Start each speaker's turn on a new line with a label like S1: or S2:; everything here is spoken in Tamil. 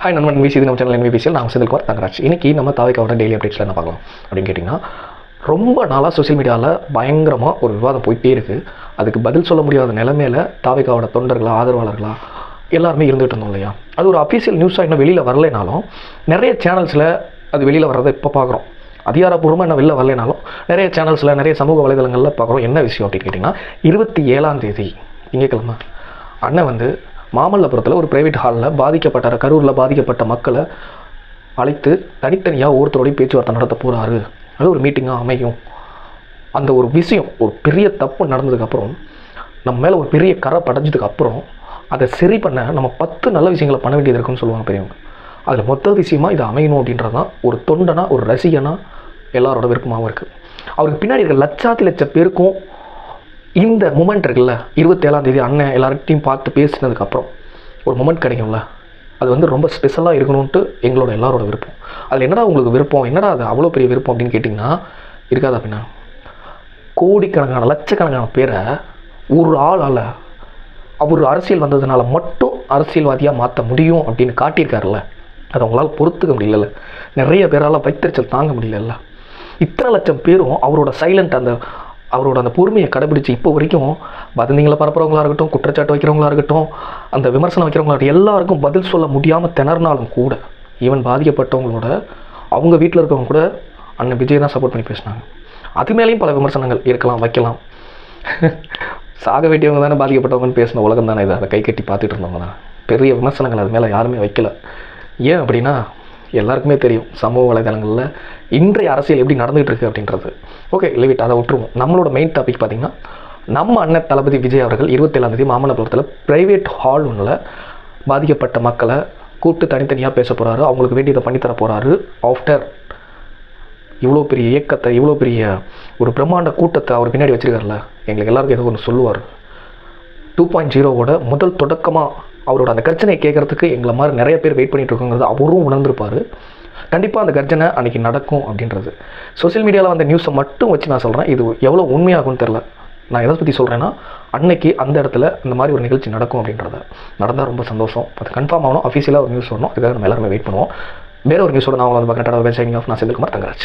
S1: ஹாய் நண்பன் விசி நம்ம சேனல் NVBCL நான் செந்தில்குமார் தங்கராஜ். இன்றைக்கி நம்ம தாவேக்காவோட டெய்லி அப்டேட்ஸில் என்ன பார்க்கலாம் அப்படின்னு கேட்டிங்கன்னா, ரொம்ப நாளாக சோசியல் மீடியாவில் பயங்கரமாக ஒரு விவாதம் போயிட்டே இருக்குது. அதுக்கு பதில் சொல்ல முடியாத நிலைமையில் தாவேக்காவோட தொண்டர்களா ஆதரவாளர்களா எல்லாருமே இருந்துகிட்டு இருந்தோம் இல்லையா. அது ஒரு அஃபீஷியல் நியூஸாக இன்னும் வெளியில் வரலைனாலும் நிறைய சேனல்ஸில் அது வெளியில் வர்றதை இப்போ பார்க்குறோம். அதிகாரப்பூர்வமாக என்ன வெளில வரலைனாலும் நிறைய சேனல்ஸில் நிறைய சமூக வலைதளங்களில் பார்க்குறோம். என்ன விஷயம் அப்படின்னு கேட்டிங்கன்னா, 27ஆம் தேதி திங்கட்கிழமை அண்ணன் மாமல்லபுரத்தில் ஒரு ப்ரைவேட் ஹாலில் பாதிக்கப்பட்ட கரூரில் பாதிக்கப்பட்ட மக்களை அழைத்து தனித்தனியாக ஒவ்வொருத்தரோடையும் பேச்சுவார்த்தை நடத்த போகிறாரு. அது ஒரு மீட்டிங்காக அமையும். அந்த ஒரு விஷயம் ஒரு பெரிய தப்பு நடந்ததுக்கப்புறம் நம்ம மேலே ஒரு பெரிய கரை படைஞ்சதுக்கப்புறம் அதை சரி பண்ண நம்ம 10 நல்ல விஷயங்களை பண்ண வேண்டியது இருக்குன்னு சொல்லுவாங்க பெரியவங்க. அதில் மொத்த விஷயமாக இது அமையணும் அப்படின்றது தான் ஒரு தொண்டனா ஒரு ரசிகனா எல்லாரோட விருப்பமாகவும் இருக்குது. அவருக்கு பின்னாடி இருக்க லட்ச பேருக்கும் இந்த மூமெண்ட் இருக்குல்ல, 27ஆம் தேதி அண்ணன் எல்லார்கிட்டையும் பார்த்து பேசினதுக்கப்புறம் ஒரு மூமெண்ட் கிடைக்கும்ல, அது ரொம்ப ஸ்பெஷலாக இருக்கணும்ன்ட்டு எங்களோட எல்லாரோட விருப்பம். அதில் என்னடா உங்களுக்கு விருப்பம், என்னடா அது அவ்வளோ பெரிய விருப்பம் அப்படின்னு கேட்டிங்கன்னா இருக்காது. அப்படின்னா கோடிக்கணக்கான லட்சக்கணக்கான பேரை ஒரு ஆளால் அவர் அரசியல் வந்ததுனால மட்டும் அரசியல்வாதியாக மாற்ற முடியும் அப்படின்னு காட்டியிருக்காருல்ல, அது அவங்களால் பொறுத்துக்க முடியல. நிறைய பேரால் வைத்தறிச்சல் தாங்க முடியல. இத்தனை லட்சம் பேரும் அவரோட சைலண்ட் அவரோட அந்த பொறுமையை கடைபிடிச்சு இப்போ வரைக்கும் வதந்திங்களை பரப்புறவங்களா இருக்கட்டும், குற்றச்சாட்டு வைக்கிறவங்களா இருக்கட்டும், அந்த விமர்சனம் வைக்கிறவங்களா இருக்கட்டும், எல்லாருக்கும் பதில் சொல்ல முடியாமல் திணறினாலும் கூட ஈவன் பாதிக்கப்பட்டவங்களோட அவங்க வீட்டில் இருக்கவங்க கூட அண்ணன் விஜய் தான் சப்போர்ட் பண்ணி பேசினாங்க. அது மேலேயும் பல விமர்சனங்கள் இருக்கலாம், வைக்கலாம். சாக வேண்டியவங்க தானே பாதிக்கப்பட்டவங்கன்னு பேசின உலகம் தானே இதை அதை கை கட்டி பார்த்துட்டு இருந்தவங்க தான். பெரிய விமர்சனங்கள் அது மேலே யாருமே வைக்கல. ஏன் அப்படின்னா எல்லாருக்குமே தெரியும் சமூக வலைதளங்களில் இன்றைய அரசியல் எப்படி நடந்துகிட்டு இருக்குது அப்படின்றது. ஓகே, லிவிட், அதை விட்டுருவோம். நம்மளோட மெயின் டாபிக் பார்த்திங்கன்னா, நம்ம அண்ணன் தளபதி விஜய் அவர்கள் 27ஆம் தேதி மாமல்லபுரத்தில் ப்ரைவேட் ஹால் ஒன்றில் பாதிக்கப்பட்ட மக்களை கூப்பிட்டு தனித்தனியாக பேச போகிறாரு. அவங்களுக்கு வேண்டியதை பண்ணித்தர போகிறாரு. ஆஃப்டர் இவ்வளோ பெரிய இயக்கத்தை, இவ்வளோ பெரிய ஒரு பிரம்மாண்ட கூட்டத்தை அவர் பின்னாடி வச்சுருக்காருல, எங்களுக்கு எல்லாருக்கும் ஏதோ ஒன்று சொல்லுவார். 2.0வோட முதல் தொடக்கமாக அவரோட அந்த கர்ஜனை கேட்குறதுக்கு எங்களை மாதிரி நிறைய பேர் வெயிட் பண்ணிகிட்டு இருக்கோங்கிறது அவரும் உணர்ந்திருப்பார். கண்டிப்பாக அந்த கர்ஜனை அன்றைக்கி நடக்கும் அப்படின்றது. சோசியல் மீடியாவில் வந்த நியூஸை மட்டும் வச்சு நான் சொல்கிறேன். இது எவ்வளோ உண்மையாகும்னு தெரில. நான் எதை பற்றி சொல்கிறேன்னா, அன்னைக்கு அந்த இடத்துல இந்த மாதிரி ஒரு நிகழ்ச்சி நடக்கும் அப்படின்றத நடந்தால் ரொம்ப சந்தோஷம். அது கன்ஃபார்ம் ஆகணும், அஃபீஷியலாக ஒரு நியூஸ் வரணும். இதுக்காக நம்ம எல்லாருமே வெயிட் பண்ணுவோம். வேறு ஒரு நியூஸோட நான் பார்க்குறேன். நான் செந்தில்குமார் தங்கராஜ்.